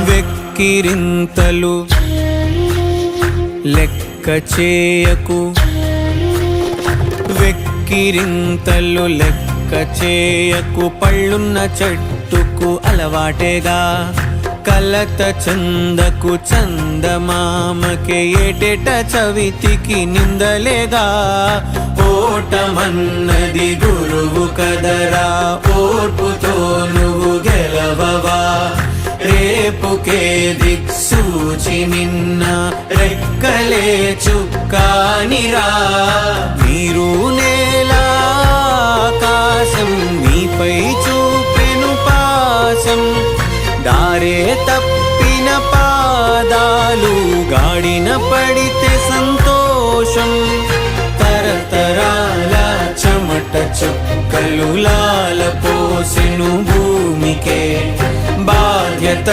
వెక్కిరింతలు లెక్క చేయకు, వెక్కిరింతలు లెక్క చేయకు, పళ్ళున్న చెట్టుకు అలవాటేగా. కలత చందకు చందమామకే ఏటేట చవితికి నిందలేగా. ఓటమన్నది గురువు కదరా, ఓర్పుతో నువ్వు గెలవవా. రేపుకే దిక్సూచి నిన్న రెక్కలే చుక్కానిరా. మీరు నేల ఆకాశం నీపై చూపెను పాశం, దారే తప్పిన పాదాలు గాడిన పడితే సంతోషం. తరతరాల చెమట చుక్కలు లాల పోసెను భూమికే బాధ్యత.